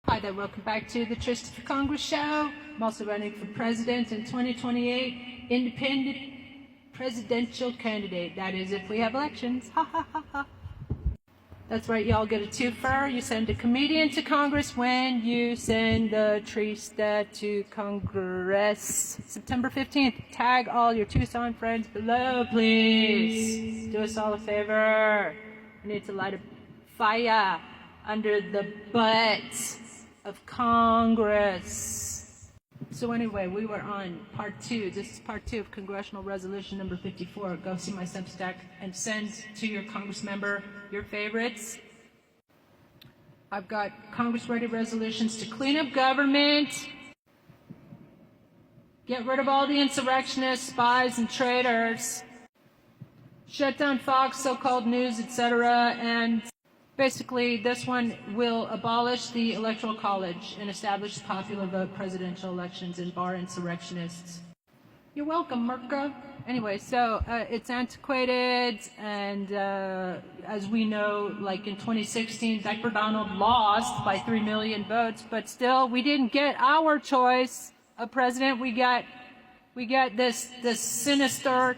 Hi there, welcome back to the Tristan for Congress show. I'm also running for president in 2028, independent presidential candidate. That is if we have elections. Ha ha ha ha. That's right, y'all get a twofer. You send a comedian to Congress when you send the Trista to Congress. September 15th, tag all your Tucson friends below, please. Do us all a favor. We need to light a fire under the butt of Congress. So anyway, we were on part 2. This is part 2 of Congressional Resolution number 54. Go see my Substack and send to your Congress member your favorites. I've got Congress-ready resolutions to clean up government, get rid of all the insurrectionists, spies, and traitors, shut down Fox, so-called news, etc., and basically, this one will abolish the Electoral College and establish popular vote presidential elections and bar insurrectionists. You're welcome, Merca. Anyway, so it's antiquated, and as we know, like in 2016, Diaper Donald lost by 3 million votes, but still, we didn't get our choice of president. We got this sinister,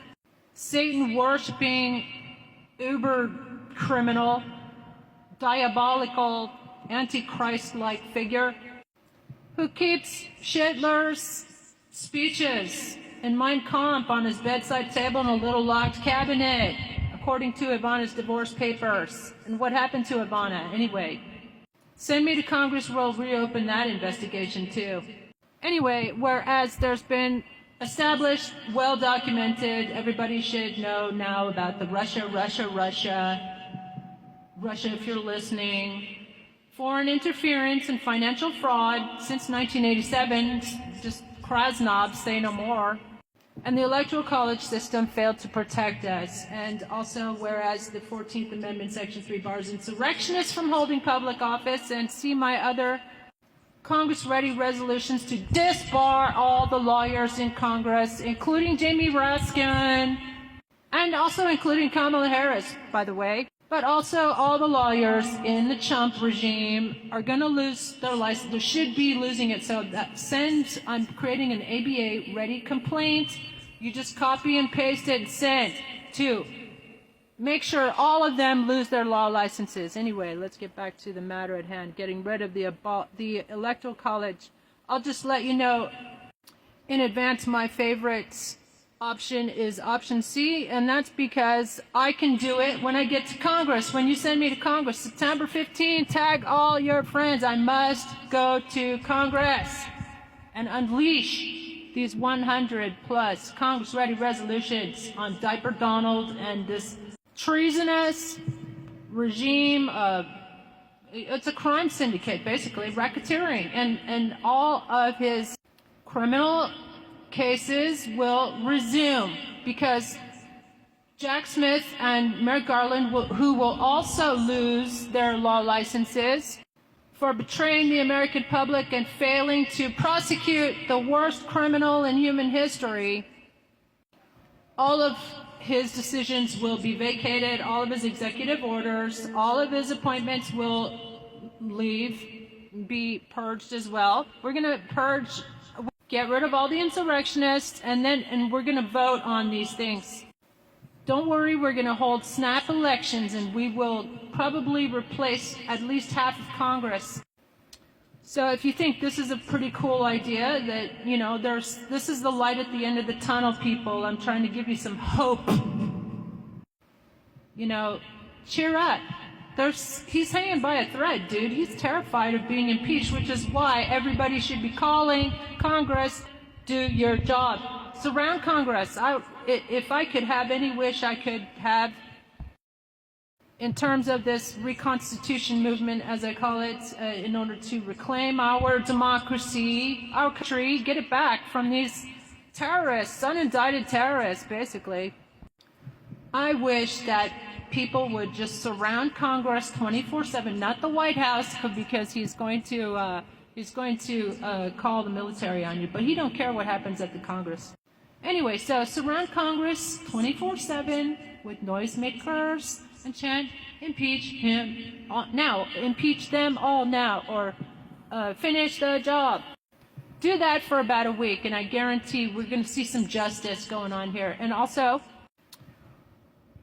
Satan-worshipping, uber criminal, diabolical, antichrist-like figure who keeps Hitler's speeches and Mein Kampf on his bedside table in a little locked cabinet, according to Ivana's divorce papers. And what happened to Ivana? Anyway, send me to Congress, we'll reopen that investigation too. Anyway, whereas there's been established, well-documented, everybody should know now about the Russia, if you're listening, foreign interference and financial fraud since 1987, just Krasnov, say no more. And the Electoral College system failed to protect us. And also, whereas the 14th Amendment, Section 3 bars insurrectionists from holding public office, and see my other Congress-ready resolutions to disbar all the lawyers in Congress, including Jamie Raskin, and also including Kamala Harris, by the way. But also all the lawyers in the Trump regime are going to lose their license. They should be losing it. So I'm creating an ABA ready complaint. You just copy and paste it and send to make sure all of them lose their law licenses. Anyway, let's get back to the matter at hand, getting rid of the Electoral College. I'll just let you know in advance my favorites. Option is option C, and that's because I can do it when I get to Congress. When you send me to Congress, September 15, tag all your friends. I must go to Congress and unleash these 100 plus Congress-ready resolutions on Diaper Donald and this treasonous regime of, it's a crime syndicate, basically, racketeering, and all of his criminal cases will resume because Jack Smith and Merrick Garland, who will also lose their law licenses for betraying the American public and failing to prosecute the worst criminal in human history, all of his decisions will be vacated, all of his executive orders, all of his appointments will be purged as well. We're going to purge, get rid of all the insurrectionists, and we're going to vote on these things. Don't worry, we're going to hold snap elections, and we will probably replace at least half of Congress. So if you think this is a pretty cool idea, that, you know, this is the light at the end of the tunnel, people. I'm trying to give you some hope. You know, cheer up. He's hanging by a thread, dude. He's terrified of being impeached, which is why everybody should be calling Congress, do your job. Surround Congress. If I could have any wish I could have in terms of this reconstitution movement, as I call it, in order to reclaim our democracy, our country, get it back from these terrorists, unindicted terrorists, basically. I wish that people would just surround Congress 24/7, not the White House, because he's going to call the military on you, but he don't care what happens at the Congress. Anyway, so surround Congress 24/7 with noisemakers and chant, impeach him now, impeach them all now, or finish the job. Do that for about a week, and I guarantee we're going to see some justice going on here. And also,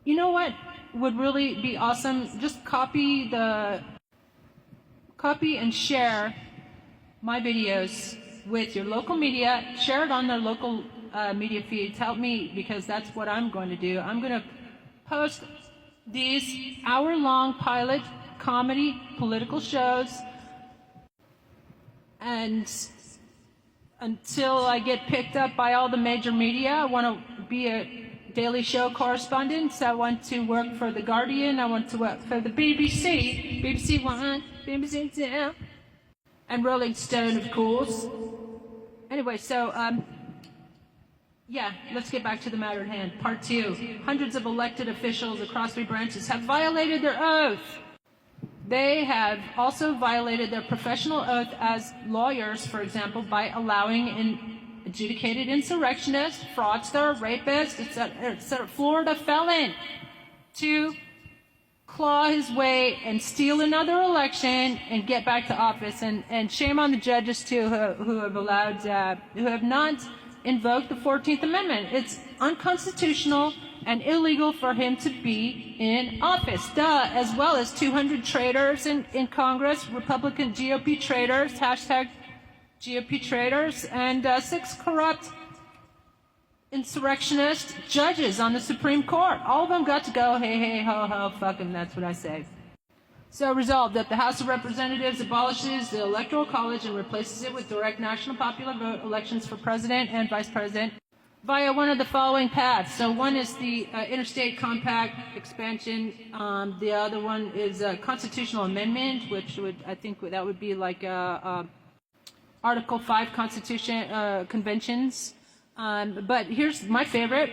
you know what would really be awesome? Just copy and share my videos with your local media. Share it on their local media feeds. Help me, because that's what I'm going to do. I'm going to post these hour-long pilot comedy political shows, and until I get picked up by all the major media. I want to be a Daily Show correspondent. I want to work for The Guardian. I want to work for the BBC, BBC One, BBC Two, and Rolling Stone, of course. Anyway, so, yeah, let's get back to the matter at hand. Part 2. Hundreds of elected officials across 3 branches have violated their oath. They have also violated their professional oath as lawyers, for example, by allowing an adjudicated insurrectionist, fraudster, rapist, etc., Florida felon to claw his way and steal another election and get back to office. And shame on the judges too, who have not invoked the 14th Amendment. It's unconstitutional and illegal for him to be in office. As well as 200 traitors in Congress, Republican GOP traitors, hashtag GOP traitors, and 6 corrupt insurrectionist judges on the Supreme Court. All of them got to go, hey, hey, ho, ho, fuck them, that's what I say. So resolved that the House of Representatives abolishes the Electoral College and replaces it with direct national popular vote elections for president and vice president via one of the following paths. So one is the interstate compact expansion. The other one is a constitutional amendment, which I think that would be like Article 5 Constitution conventions. But here's my favorite.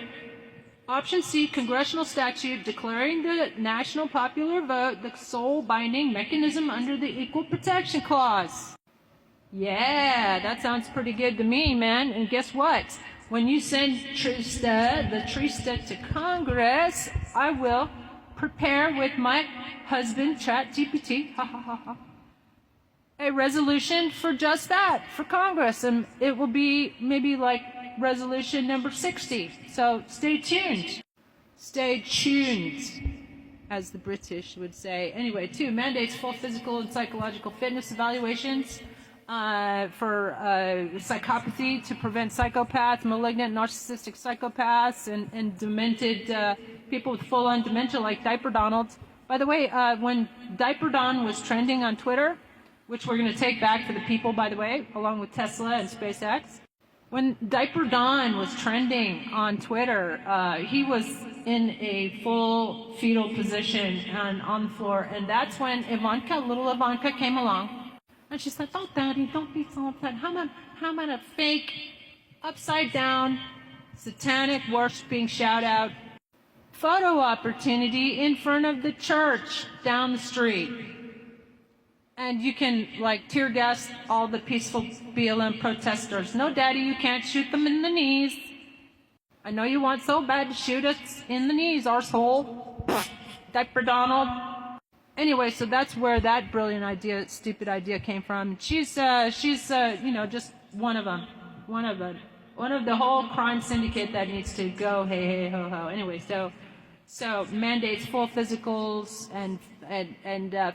Option C, congressional statute declaring the national popular vote the sole binding mechanism under the Equal Protection Clause. Yeah, that sounds pretty good to me, man. And guess what? When you send the Trista to Congress, I will prepare with my husband, ChatGPT, a resolution for just that, for Congress. And it will be maybe like resolution number 60. So stay tuned. Stay tuned, as the British would say. Anyway, 2, mandates full physical and psychological fitness evaluations for psychopathy to prevent psychopaths, malignant narcissistic psychopaths, and demented people with full-on dementia like Diaper Donald. By the way, when Diaper Don was trending on Twitter, which we're going to take back for the people, by the way, along with Tesla and SpaceX, when Diaper Don was trending on Twitter, he was in a full fetal position and on the floor, and that's when little Ivanka came along, and she's like, "Oh, Daddy, don't be so upset. How about a fake, upside down, satanic worshiping shout out photo opportunity in front of the church down the street? And you can, like, tear gas all the peaceful BLM protesters. No, Daddy, you can't shoot them in the knees. I know you want so bad to shoot us in the knees, arsehole. Diaper Donald." Anyway, so that's where that brilliant stupid idea came from. She's just one of them. One of the whole crime syndicate that needs to go, hey, hey, ho, ho. Anyway, so mandates full physicals and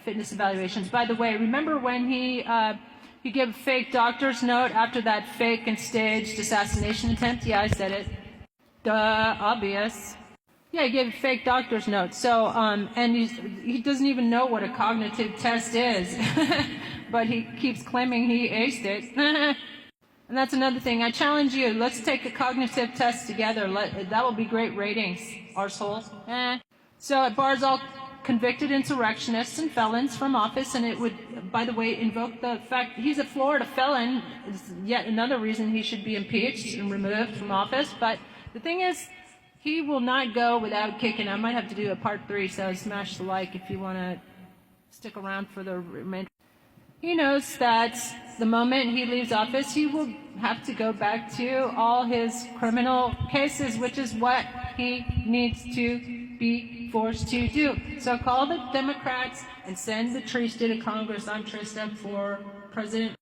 fitness evaluations. By the way, remember when he gave a fake doctor's note after that fake and staged assassination attempt? Yeah, I said it. Duh, obvious. Yeah, he gave a fake doctor's note. So, and he doesn't even know what a cognitive test is, but he keeps claiming he aced it. And that's another thing. I challenge you. Let's take a cognitive test together. That will be great ratings, arseholes. So it bars all convicted insurrectionists and felons from office, and it would, by the way, invoke the fact he's a Florida felon. Is yet another reason he should be impeached and removed from office. But the thing is, he will not go without kicking. I might have to do a part 3, so smash the like if you want to stick around for the remainder. He knows that the moment he leaves office, he will have to go back to all his criminal cases, which is what he needs to be forced to do. So call the Democrats and send the Trista to Congress. I'm Trista for President